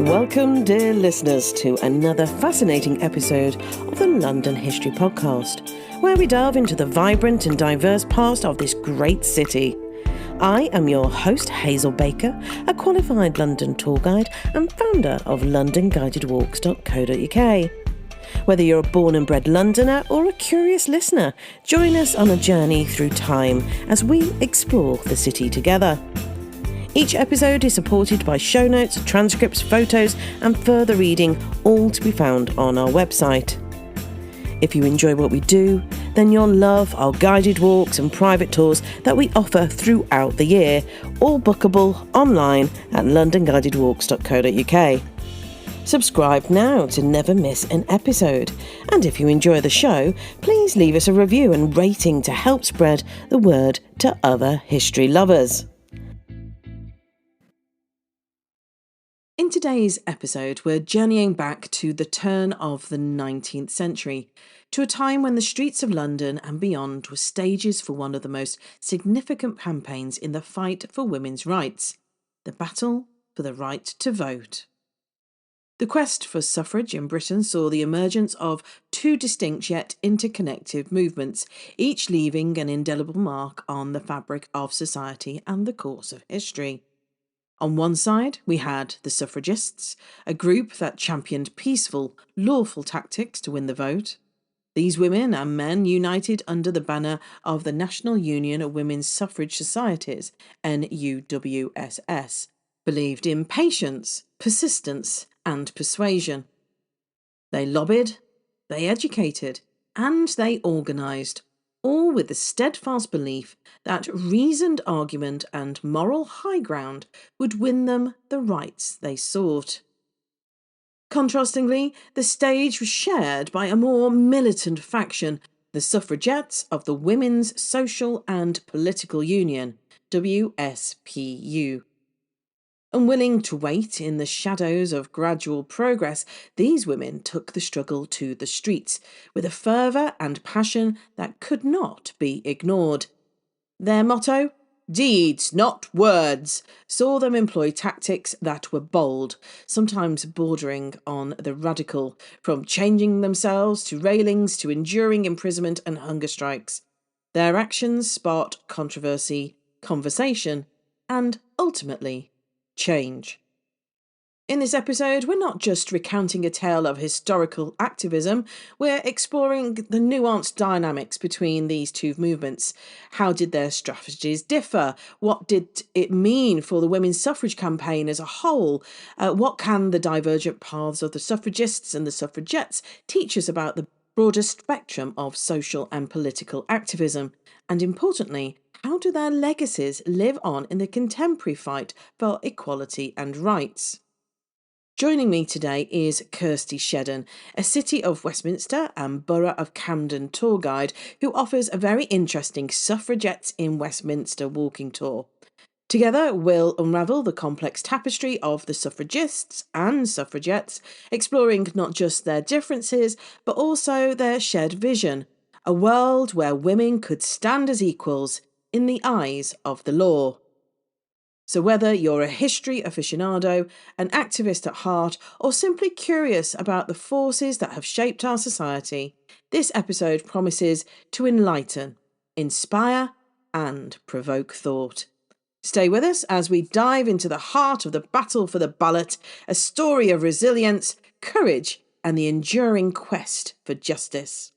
Welcome, dear listeners, to another fascinating episode of the London History Podcast, where we delve into the vibrant and diverse past of this great city. I am your host, Hazel Baker, a qualified London tour guide and founder of londonguidedwalks.co.uk. Whether you're a born and bred Londoner or a curious listener, join us on a journey through time as we explore the city together. Each episode is supported by show notes, transcripts, photos and further reading, all to be found on our website. If you enjoy what we do, then you'll love our guided walks and private tours that we offer throughout the year, all bookable online at londonguidedwalks.co.uk. Subscribe now to never miss an episode. And if you enjoy the show, please leave us a review and rating to help spread the word to other history lovers. In today's episode, we're journeying back to the turn of the 19th century, to a time when the streets of London and beyond were stages for one of the most significant campaigns in the fight for women's rights, the battle for the right to vote. The quest for suffrage in Britain saw the emergence of two distinct yet interconnected movements, each leaving an indelible mark on the fabric of society and the course of history. On one side, we had the Suffragists, a group that championed peaceful, lawful tactics to win the vote. These women and men united under the banner of the National Union of Women's Suffrage Societies, NUWSS, believed in patience, persistence, and persuasion. They lobbied, they educated, and they organised, all with the steadfast belief that reasoned argument and moral high ground would win them the rights they sought. Contrastingly, the stage was shared by a more militant faction, the Suffragettes of the Women's Social and Political Union, WSPU. Unwilling to wait in the shadows of gradual progress, these women took the struggle to the streets with a fervour and passion that could not be ignored. Their motto, "Deeds, not words," saw them employ tactics that were bold, sometimes bordering on the radical, from changing themselves to railings to enduring imprisonment and hunger strikes. Their actions sparked controversy, conversation, and ultimately change. In this episode, we're not just recounting a tale of historical activism, we're exploring the nuanced dynamics between these two movements. How did their strategies differ? What did it mean for the women's suffrage campaign as a whole? What can the divergent paths of the suffragists and the suffragettes teach us about the broader spectrum of social and political activism? And importantly, how do their legacies live on in the contemporary fight for equality and rights? Joining me today is Kirstie Shedden, a City of Westminster and Borough of Camden tour guide who offers a very interesting Suffragettes in Westminster walking tour. Together, we'll unravel the complex tapestry of the Suffragists and Suffragettes, exploring not just their differences, but also their shared vision, a world where women could stand as equals in the eyes of the law. So whether you're a history aficionado, an activist at heart, or simply curious about the forces that have shaped our society, this episode promises to enlighten, inspire, and provoke thought. Stay with us as we dive into the heart of the battle for the ballot, a story of resilience, courage, and the enduring quest for justice.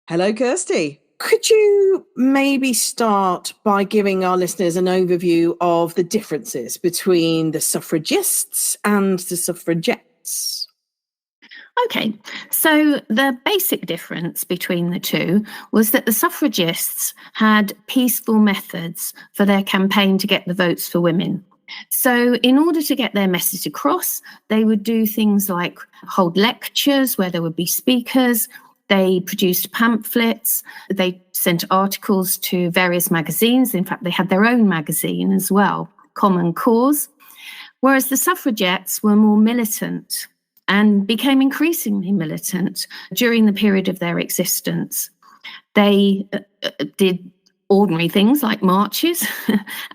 Hello, Kirstie. Could you maybe start by giving our listeners an overview of the differences between the Suffragists and the Suffragettes? Okay, so the basic difference between the two was that the Suffragists had peaceful methods for their campaign to get the votes for women. So in order to get their message across, they would do things like hold lectures where there would be speakers. They produced pamphlets, they sent articles to various magazines. In fact, they had their own magazine as well, Common Cause. Whereas the suffragettes were more militant and became increasingly militant during the period of their existence. They did ordinary things like marches,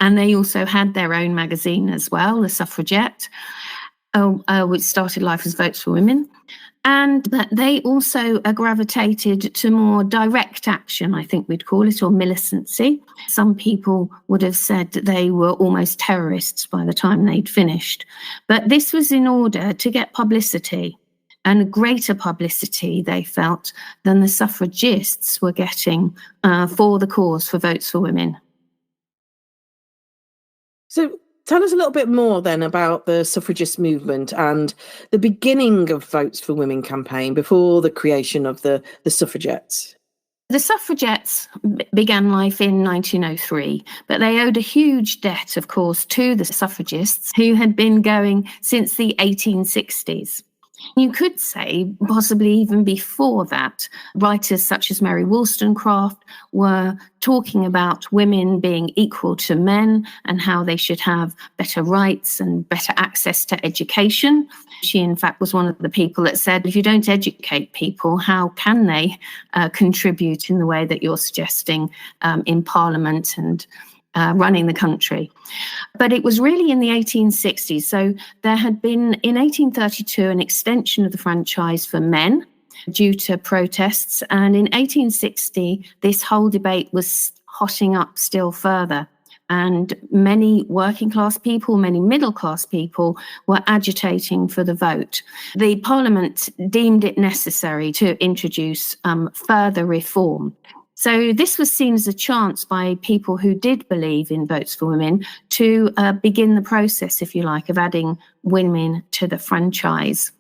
and they also had their own magazine as well, the Suffragette. which started life as Votes for Women. And that they also gravitated to more direct action, I think we'd call it, or militancy. Some people would have said that they were almost terrorists by the time they'd finished. But this was in order to get publicity, and greater publicity, they felt, than the suffragists were getting for the cause for Votes for Women. So tell us a little bit more then about the suffragist movement and the beginning of Votes for Women campaign before the creation of the Suffragettes. The Suffragettes began life in 1903, but they owed a huge debt, of course, to the Suffragists, who had been going since the 1860s. You could say, possibly even before that, writers such as Mary Wollstonecraft were talking about women being equal to men and how they should have better rights and better access to education. She, in fact, was one of the people that said, if you don't educate people, how can they contribute in the way that you're suggesting in Parliament and running the country? But it was really in the 1860s. So there had been, in 1832, an extension of the franchise for men due to protests. And in 1860, this whole debate was hotting up still further. And many working class people, many middle class people were agitating for the vote. The Parliament deemed it necessary to introduce further reform. So this was seen as a chance by people who did believe in Votes for Women to begin the process, if you like, of adding women to the franchise.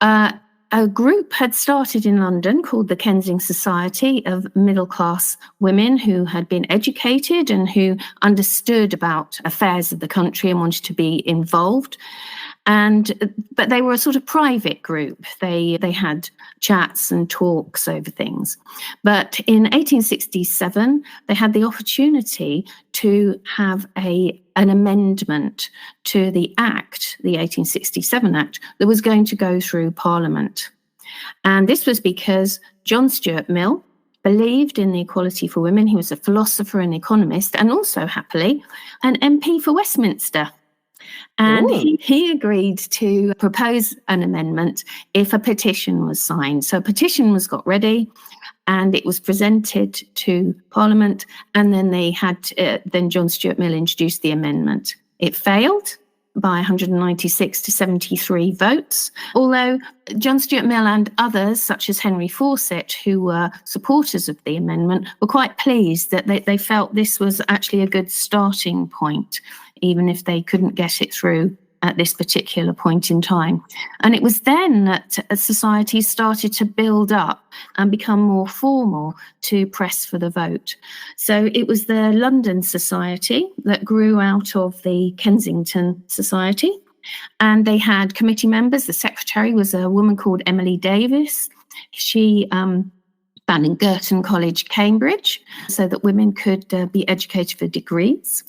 A group had started in London called the Kensington Society of middle-class women who had been educated and who understood about affairs of the country and wanted to be involved. But they were a sort of private group. They had chats and talks over things. But in 1867, they had the opportunity to have an amendment to the Act, the 1867 Act, that was going to go through Parliament. And this was because John Stuart Mill believed in the equality for women. He was a philosopher and economist, and also, happily, an MP for Westminster. And he agreed to propose an amendment if a petition was signed. So a petition was got ready and it was presented to Parliament, and then they had then John Stuart Mill introduced the amendment. It failed by 196 to 73 votes, although John Stuart Mill and others, such as Henry Fawcett, who were supporters of the amendment, were quite pleased that they felt this was actually a good starting point, even if they couldn't get it through at this particular point in time. And it was then that society started to build up and become more formal to press for the vote. So it was the London Society that grew out of the Kensington Society. And they had committee members. The secretary was a woman called Emily Davis. She founded Girton College, Cambridge, so that women could be educated for degrees.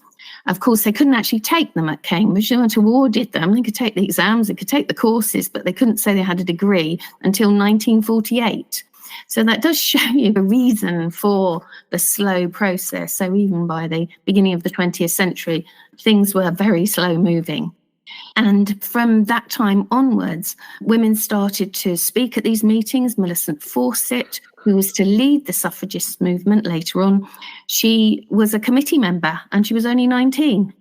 Of course, they couldn't actually take them at Cambridge. They weren't awarded them. They could take the exams, they could take the courses, but they couldn't say they had a degree until 1948. So that does show you the reason for the slow process. So even by the beginning of the 20th century, things were very slow moving. And from that time onwards, women started to speak at these meetings. Millicent Fawcett, who was to lead the suffragist movement later on, she was a committee member and she was only 19.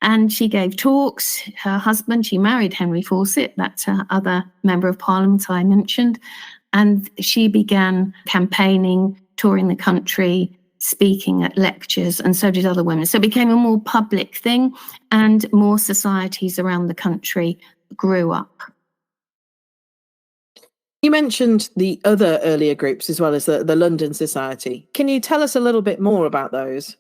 And she gave talks. Her husband, she married Henry Fawcett, that other member of Parliament I mentioned. And she began campaigning, touring the country, speaking at lectures, and so did other women. So it became a more public thing, and more societies around the country grew up. You mentioned the other earlier groups as well as the London Society. Can you tell us a little bit more about those?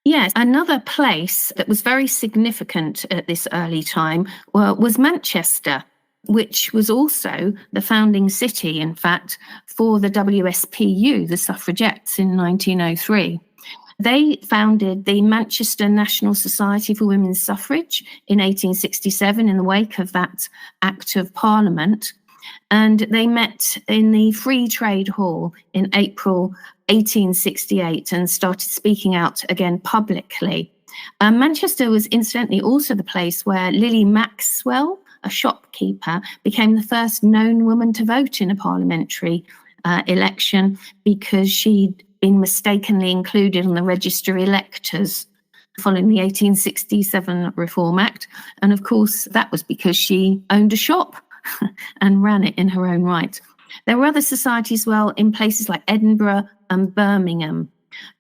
Yes, another place that was very significant at this early time was Manchester, which was also the founding city, in fact, for the WSPU, the Suffragettes, in 1903. They founded the Manchester National Society for Women's Suffrage in 1867 in the wake of that Act of Parliament. And they met in the Free Trade Hall in April 1868 and started speaking out again publicly Manchester was incidentally also the place where Lily Maxwell, a shopkeeper, became the first known woman to vote in a parliamentary election because she'd been mistakenly included on the register of electors following the 1867 Reform Act. And of course, that was because she owned a shop and ran it in her own right. There were other societies as well in places like Edinburgh and Birmingham.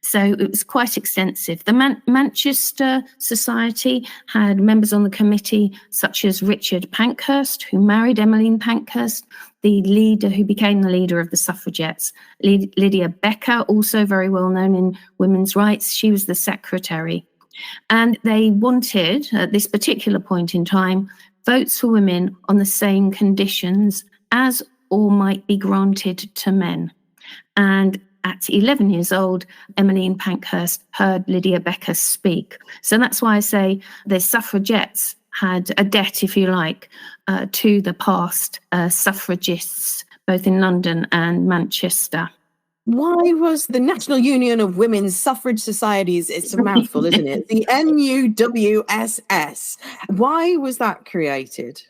So it was quite extensive. The Manchester Society had members on the committee such as Richard Pankhurst, who married Emmeline Pankhurst, the leader who became the leader of the Suffragettes. Lydia Becker, also very well known in women's rights, she was the secretary. And they wanted, at this particular point in time, votes for women on the same conditions as or might be granted to men. And at 11 years old, Emmeline Pankhurst heard Lydia Becker speak. So that's why I say the suffragettes had a debt, if you like, to the past suffragists, both in London and Manchester. Why was the National Union of Women's Suffrage Societies, it's a mouthful, isn't it? The NUWSS. Why was that created?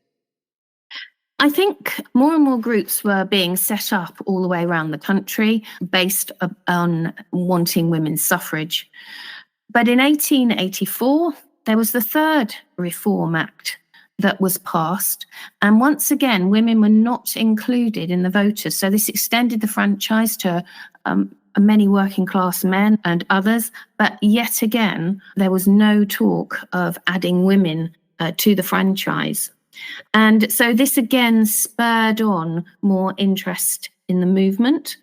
I think more and more groups were being set up all the way around the country based on wanting women's suffrage. But in 1884, there was the third Reform Act that was passed. And once again, women were not included in the voters. So this extended the franchise to many working class men and others. But yet again, there was no talk of adding women to the franchise. And so this again spurred on more interest in the movement.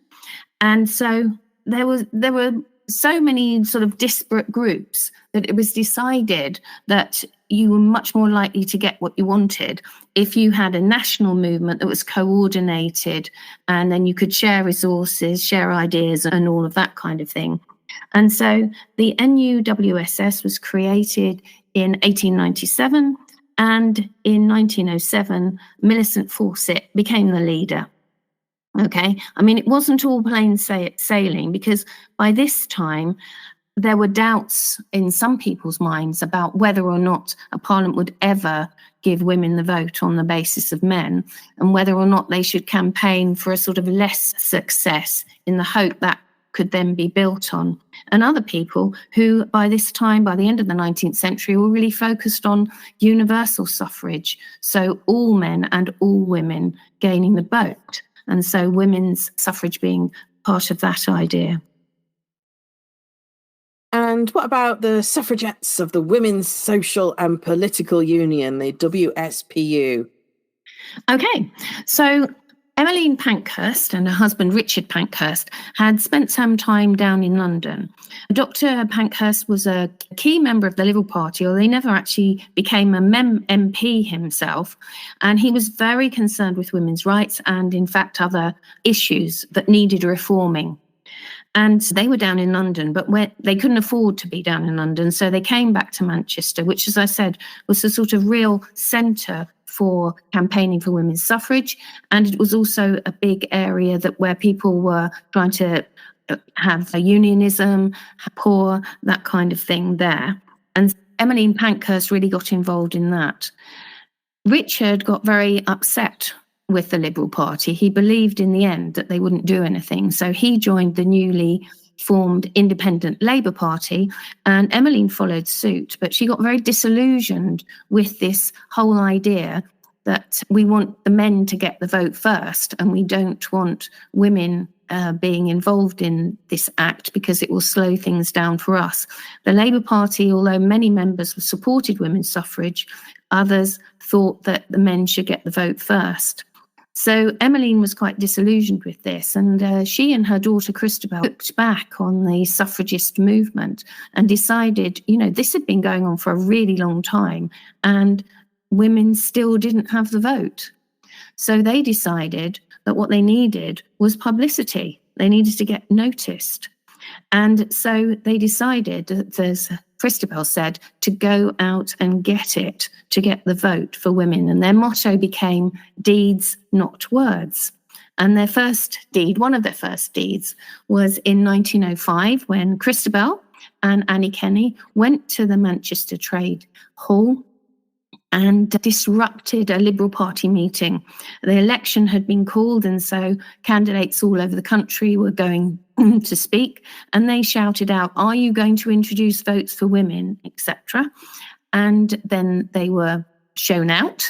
And so there were so many sort of disparate groups that it was decided that you were much more likely to get what you wanted if you had a national movement that was coordinated, and then you could share resources, share ideas, and all of that kind of thing. And so the NUWSS was created in 1897, and in 1907, Millicent Fawcett became the leader. Okay, I mean, it wasn't all plain sailing, because by this time, there were doubts in some people's minds about whether or not a parliament would ever give women the vote on the basis of men, and whether or not they should campaign for a sort of less success in the hope that could then be built on. And other people who, by this time, by the end of the 19th century, were really focused on universal suffrage, so all men and all women gaining the vote. And so women's suffrage being part of that idea. And what about the suffragettes of the Women's Social and Political Union, the WSPU? Okay, so Emmeline Pankhurst and her husband Richard Pankhurst had spent some time down in London. Dr. Pankhurst was a key member of the Liberal Party, although he never actually became a MP himself, and he was very concerned with women's rights and, in fact, other issues that needed reforming. And they were down in London, but they couldn't afford to be down in London, so they came back to Manchester, which, as I said, was a sort of real centre for campaigning for women's suffrage. And it was also a big area where people were trying to have a unionism, poor, that kind of thing there. And Emmeline Pankhurst really got involved in that. Richard got very upset with the Liberal Party. He believed in the end that they wouldn't do anything. So he joined the newly formed Independent Labour Party, and Emmeline followed suit. But she got very disillusioned with this whole idea that we want the men to get the vote first, and we don't want women being involved in this act because it will slow things down for us. The Labour Party, although many members supported women's suffrage, others thought that the men should get the vote first. So Emmeline was quite disillusioned with this, and she and her daughter Christabel looked back on the suffragist movement and decided, this had been going on for a really long time, and women still didn't have the vote. So they decided that what they needed was publicity. They needed to get noticed. And so they decided, as Christabel said, to go out and get it, to get the vote for women. And their motto became deeds, not words. And their first deed, one of their first deeds, was in 1905 when Christabel and Annie Kenney went to the Manchester Trade Hall and disrupted a Liberal Party meeting. The election had been called, and so candidates all over the country were going to speak, and they shouted out, "Are you going to introduce votes for women?" etc. And then they were shown out.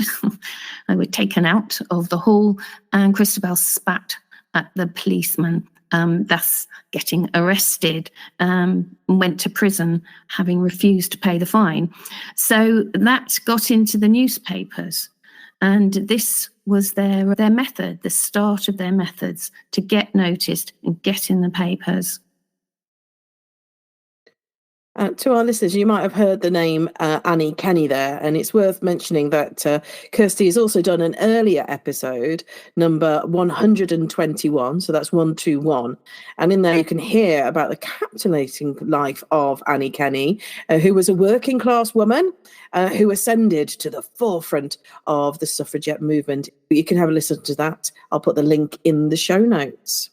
They were taken out of the hall, and Christabel spat at the policeman, thus getting arrested, went to prison, having refused to pay the fine. So that got into the newspapers, and this was their method, the start of their methods to get noticed and get in the papers. To our listeners, you might have heard the name Annie Kenney there, and it's worth mentioning that Kirstie has also done an earlier episode, number 121, so that's 121, and in there you can hear about the captivating life of Annie Kenney, who was a working class woman who ascended to the forefront of the suffragette movement. You can have a listen to that. I'll put the link in the show notes.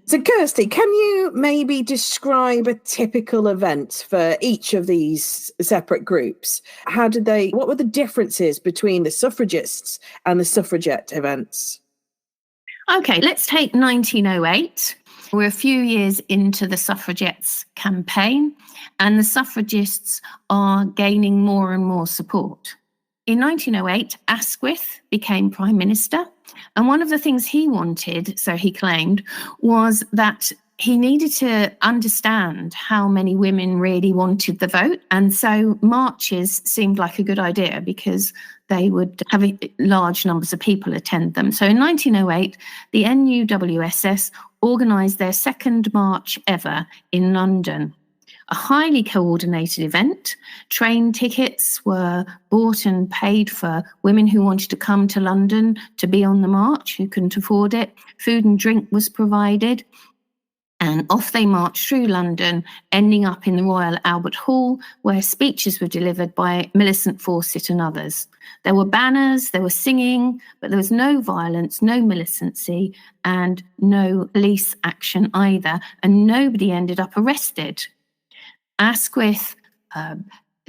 So, Kirstie, can you maybe describe a typical event for each of these separate groups? What were the differences between the suffragists and the suffragette events? Okay, let's take 1908. We're a few years into the suffragettes campaign, and the suffragists are gaining more and more support. In 1908, Asquith became Prime Minister, and one of the things he wanted, so he claimed, was that he needed to understand how many women really wanted the vote. And so marches seemed like a good idea because they would have large numbers of people attend them. So in 1908, the NUWSS organised their second march ever in London. A highly coordinated event. Train tickets were bought and paid for women who wanted to come to London to be on the march, who couldn't afford it. Food and drink was provided. And off they marched through London, ending up in the Royal Albert Hall, where speeches were delivered by Millicent, Fawcett and others. There were banners, there was singing, but there was no violence, no militancy, and no police action either. And nobody ended up arrested. Asquith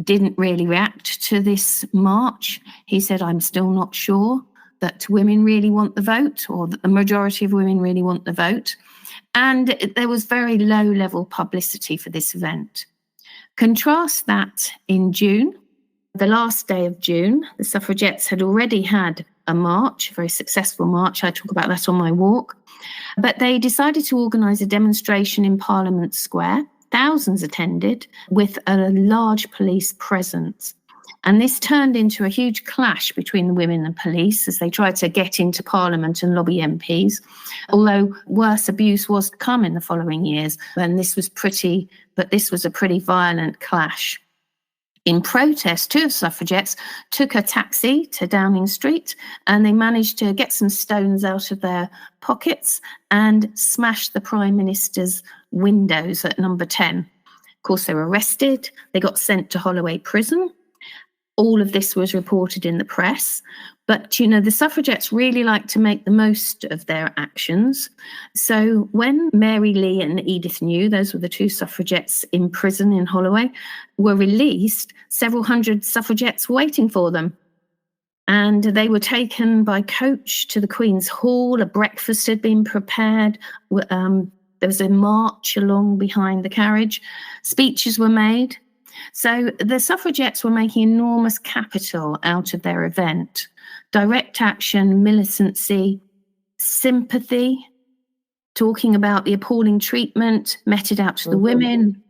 didn't really react to this march. He said, "I'm still not sure that women really want the vote, or that the majority of women really want the vote." And there was very low-level publicity for this event. Contrast that in June, the last day of June, the suffragettes had already had a march, a very successful march. I talk about that on my walk. But they decided to organise a demonstration in Parliament Square. Thousands attended, with a large police presence. And this turned into a huge clash between the women and police as they tried to get into Parliament and lobby MPs, although worse abuse was to come in the following years, and this was a pretty violent clash. In protest, two suffragettes took a taxi to Downing Street, and they managed to get some stones out of their pockets and smash the Prime Minister's windows at number 10. Of course, they were arrested. They got sent to Holloway Prison. All of this was reported in the press. But, the suffragettes really liked to make the most of their actions. So when Mary Lee and Edith New, those were the two suffragettes in prison in Holloway, were released, several hundred suffragettes were waiting for them. And they were taken by coach to the Queen's Hall. A breakfast had been prepared. There was a march along behind the carriage. Speeches were made. So the suffragettes were making enormous capital out of their event. Direct action, militancy, sympathy, talking about the appalling treatment meted out to the women,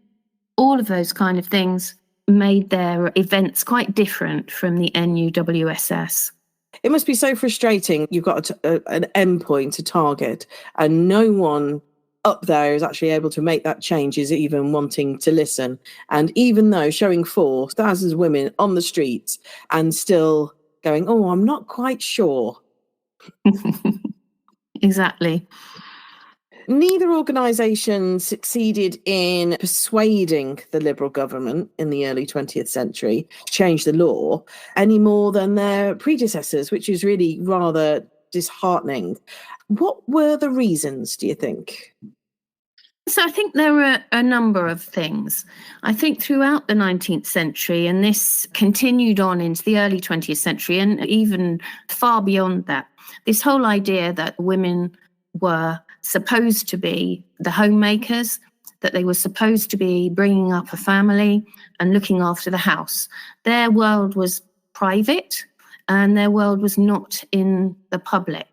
all of those kind of things made their events quite different from the NUWSS. It must be so frustrating. You've got an endpoint, a target, and no one up there is actually able to make that change, is even wanting to listen. And even though showing force, thousands of women on the streets and still going, "Oh, I'm not quite sure." Exactly. Neither organisation succeeded in persuading the Liberal government in the early 20th century to change the law any more than their predecessors, which is really rather disheartening. What were the reasons, do you think? So I think there are a number of things. I think throughout the 19th century, and this continued on into the early 20th century and even far beyond that, this whole idea that women were supposed to be the homemakers, that they were supposed to be bringing up a family and looking after the house. Their world was private and their world was not in the public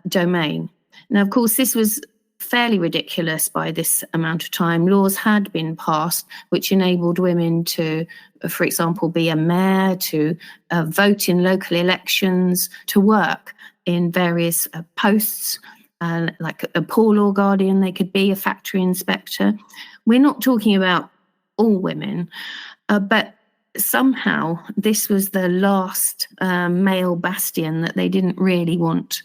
domain. Now, of course, this was fairly ridiculous by this amount of time. Laws had been passed which enabled women to, for example, be a mayor, to vote in local elections, to work in various posts, like a poor law guardian, they could be a factory inspector. We're not talking about all women, but somehow this was the last male bastion that they didn't really want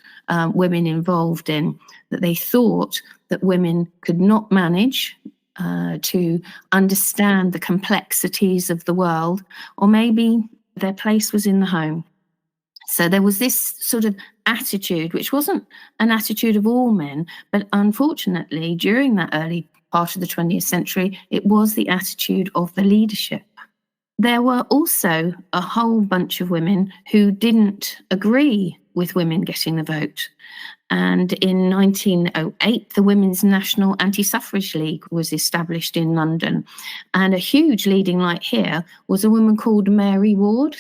women involved in, that they thought that women could not manage to understand the complexities of the world, or maybe their place was in the home. So there was this sort of attitude, which wasn't an attitude of all men, but unfortunately, during that early part of the 20th century, it was the attitude of the leadership. There were also a whole bunch of women who didn't agree with women getting the vote. And in 1908, the Women's National Anti-Suffrage League was established in London. And a huge leading light here was a woman called Mary Ward.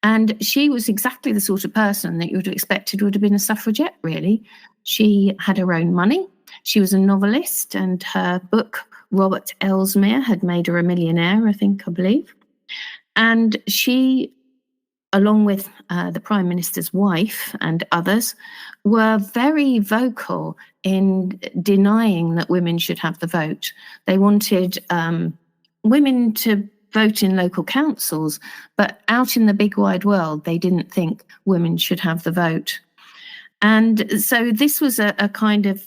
And she was exactly the sort of person that you would have expected would have been a suffragette, really. She had her own money. She was a novelist, and her book, Robert Elsmere, had made her a millionaire, I believe. And she, along with the Prime Minister's wife and others, were very vocal in denying that women should have the vote. They wanted women to vote in local councils, but out in the big wide world, they didn't think women should have the vote. And so this was a kind of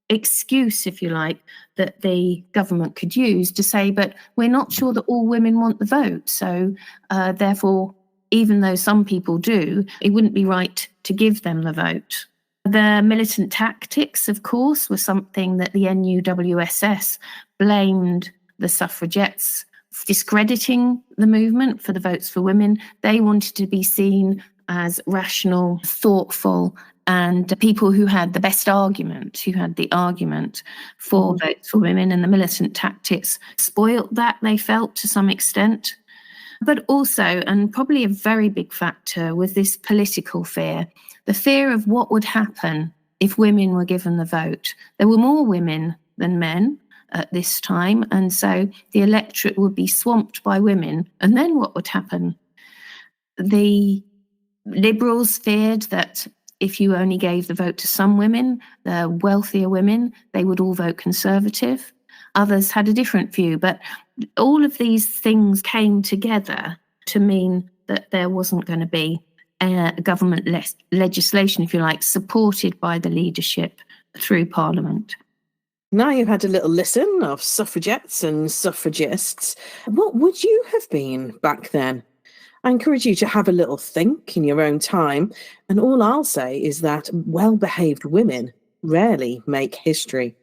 excuse, if you like, that the government could use to say, but we're not sure that all women want the vote. So therefore, even though some people do, it wouldn't be right to give them the vote. The militant tactics, of course, were something that the NUWSS blamed the suffragettes for discrediting the movement for the votes for women. They wanted to be seen as rational, thoughtful, and people who had the best argument, who had the argument for votes for women, and the militant tactics spoilt that, they felt, to some extent. But also, and probably a very big factor, was this political fear, the fear of what would happen if women were given the vote. There were more women than men at this time, and so the electorate would be swamped by women. And then what would happen? The Liberals feared that if you only gave the vote to some women, the wealthier women, they would all vote Conservative. Others had a different view, but all of these things came together to mean that there wasn't going to be government legislation, if you like, supported by the leadership through Parliament. Now you've had a little listen of suffragettes and suffragists. What would you have been back then? I encourage you to have a little think in your own time. And all I'll say is that well-behaved women rarely make history.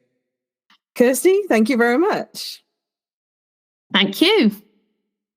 Kirstie, thank you very much. Thank you.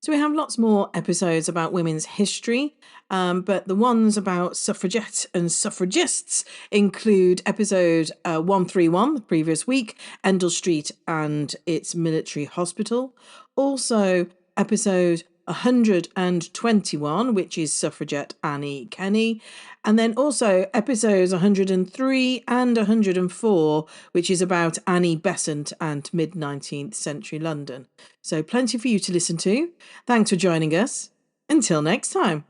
So we have lots more episodes about women's history, but the ones about suffragettes and suffragists include episode 131, the previous week, Endell Street and its military hospital. Also, episode 121, which is Suffragette Annie Kenney. And then also episodes 103 and 104, which is about Annie Besant and mid-19th century London. So plenty for you to listen to. Thanks for joining us. Until next time.